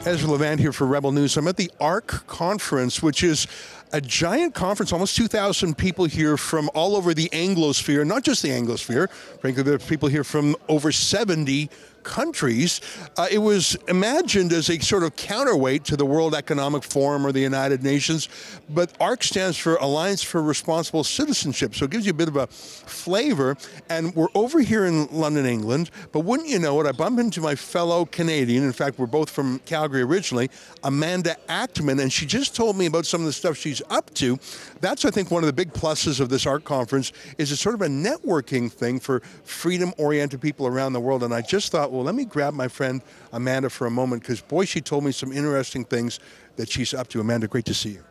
Ezra Levant here for Rebel News. I'm at the ARC conference, which is a giant conference, almost 2,000 people here from all over the Anglosphere, not just the Anglosphere. Frankly, there are people here from over 70 countries. It was imagined as a sort of counterweight to the World Economic Forum or the United Nations, but ARC stands for Alliance for Responsible Citizenship, so it gives you a bit of a flavor. And we're over here in London, England, but wouldn't you know it, I bumped into my fellow Canadian, in fact, we're both from Calgary originally, Amanda Achtman, and she just told me about some of the stuff she's up to. That's, I think, one of the big pluses of this ARC conference, is it's sort of a networking thing for freedom-oriented people around the world, and I just thought, well, let me grab my friend Amanda for a moment, because boy, she told me some interesting things that she's up to. Amanda, great to see you.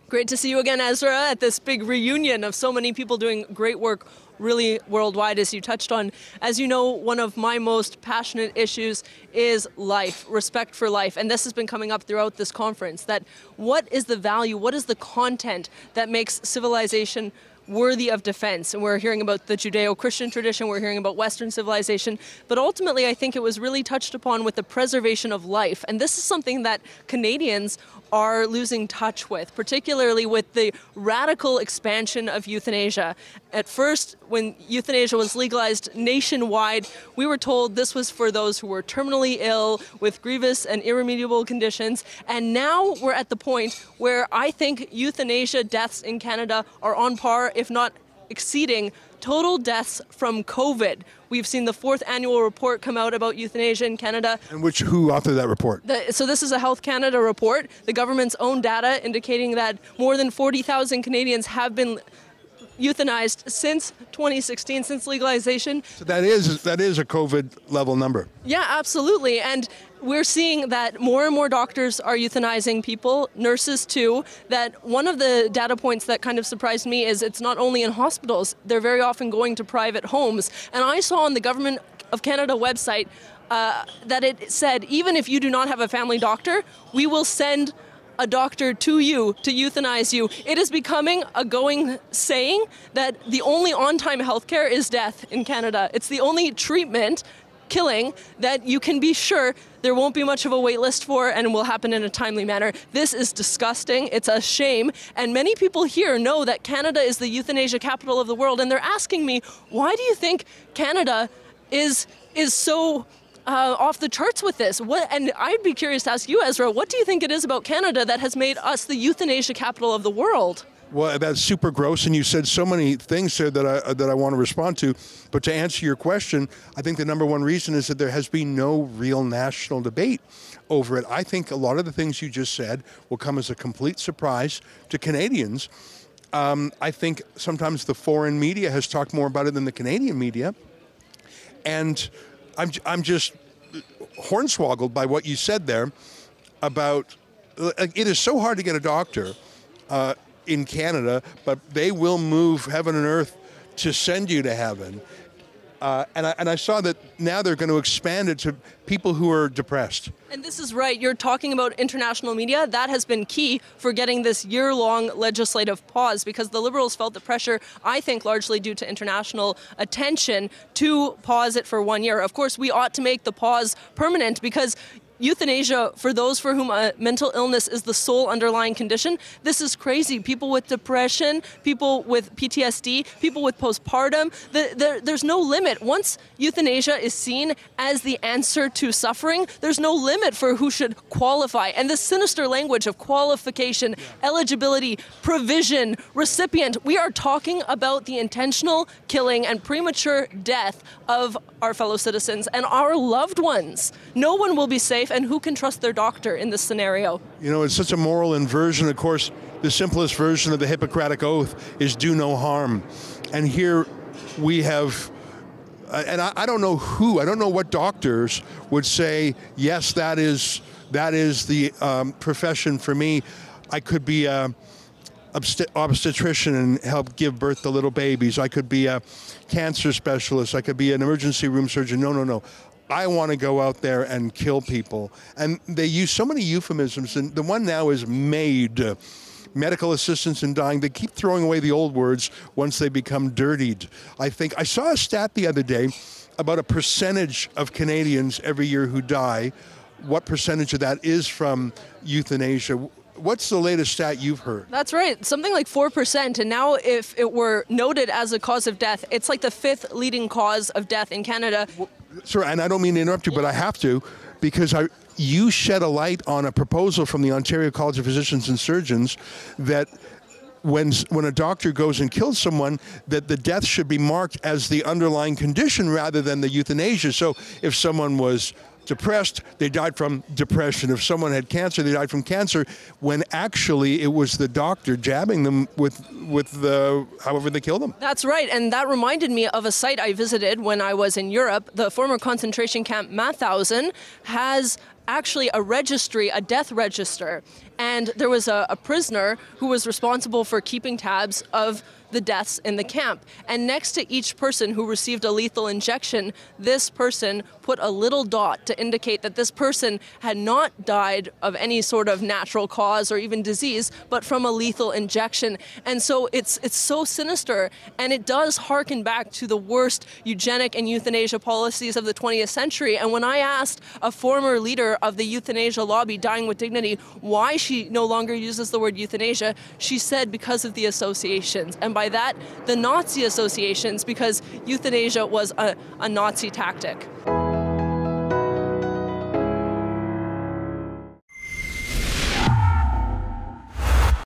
Great to see you again, Ezra, at this big reunion of so many people doing great work really worldwide, as you touched on. As you know, one of my most passionate issues is life, respect for life. And this has been coming up throughout this conference, that what is the value, what is the content that makes civilization worthy of defense? And we're hearing about the Judeo-Christian tradition, we're hearing about Western civilization, but ultimately I think it was really touched upon with the preservation of life. And this is something that Canadians are losing touch with, particularly with the radical expansion of euthanasia. At first, when euthanasia was legalized nationwide, we were told this was for those who were terminally ill with grievous and irremediable conditions. And now we're at the point where I think euthanasia deaths in Canada are on par, if not exceeding, total deaths from COVID. We've seen the 4th annual report come out about euthanasia in Canada. And who authored that report? So this is a Health Canada report, the government's own data indicating that more than 40,000 Canadians have been euthanized since 2016, since legalization. So that is a COVID level number. Yeah, absolutely. And we're seeing that more and more doctors are euthanizing people, nurses too, that one of the data points that kind of surprised me is it's not only in hospitals, they're very often going to private homes. And I saw on the Government of Canada website that it said, even if you do not have a family doctor, we will send a doctor to you to euthanize you. It is becoming a going saying that the only on-time healthcare is death in Canada. It's the only treatment, killing, that you can be sure there won't be much of a wait list for and will happen in a timely manner. This is disgusting. It's a shame. And many people here know that Canada is the euthanasia capital of the world, and they're asking me, why do you think Canada is so off the charts with this? And I'd be curious to ask you, Ezra, what do you think it is about Canada that has made us the euthanasia capital of the world? Well, that's super gross, and you said so many things there that I want to respond to. But to answer your question, I think the number one reason is that there has been no real national debate over it. I think a lot of the things you just said will come as a complete surprise to Canadians. I think sometimes the foreign media has talked more about it than the Canadian media, and I'm just hornswoggled by what you said there about, it is so hard to get a doctor in Canada, but they will move heaven and earth to send you to heaven. And I saw that now they're going to expand it to people who are depressed. And this is right. You're talking about international media. That has been key for getting this year-long legislative pause, because the Liberals felt the pressure, I think largely due to international attention, to pause it for 1 year. Of course, we ought to make the pause permanent, because euthanasia, for those for whom a mental illness is the sole underlying condition, this is crazy. People with depression, people with PTSD, people with postpartum, there's no limit. Once euthanasia is seen as the answer to suffering, there's no limit for who should qualify. And this sinister language of qualification, eligibility, provision, recipient, we are talking about the intentional killing and premature death of our fellow citizens and our loved ones. No one will be safe, and who can trust their doctor in this scenario? You know, it's such a moral inversion. Of course, the simplest version of the Hippocratic Oath is do no harm. And here we have, and I don't know what doctors would say, yes, that is the profession for me. I could be a obstetrician and help give birth to little babies. I could be a cancer specialist. I could be an emergency room surgeon. No. I want to go out there and kill people. And they use so many euphemisms, and the one now is MAID, medical assistance in dying. They keep throwing away the old words once they become dirtied. I think I saw a stat the other day about a percentage of Canadians every year who die what percentage of that is from euthanasia. What's the latest stat you've heard? That's right, something like 4%. And now if it were noted as a cause of death, it's like the 5th leading cause of death in Canada. Sorry, and I don't mean to interrupt you, but I have to, because you shed a light on a proposal from the Ontario College of Physicians and Surgeons that when a doctor goes and kills someone, that the death should be marked as the underlying condition rather than the euthanasia. So if someone was depressed, they died from depression. If someone had cancer, they died from cancer, when actually it was the doctor jabbing them with however they killed them. That's right, and that reminded me of a site I visited when I was in Europe. The former concentration camp Mauthausen has actually a registry, a death register, and there was a prisoner who was responsible for keeping tabs of the deaths in the camp. And next to each person who received a lethal injection, this person put a little dot to indicate that this person had not died of any sort of natural cause or even disease, but from a lethal injection. And so it's so sinister, and it does harken back to the worst eugenic and euthanasia policies of the 20th century. And when I asked a former leader of the euthanasia lobby, Dying with Dignity, why she no longer uses the word euthanasia, she said because of the associations. And by that, the Nazi associations, because euthanasia was a Nazi tactic.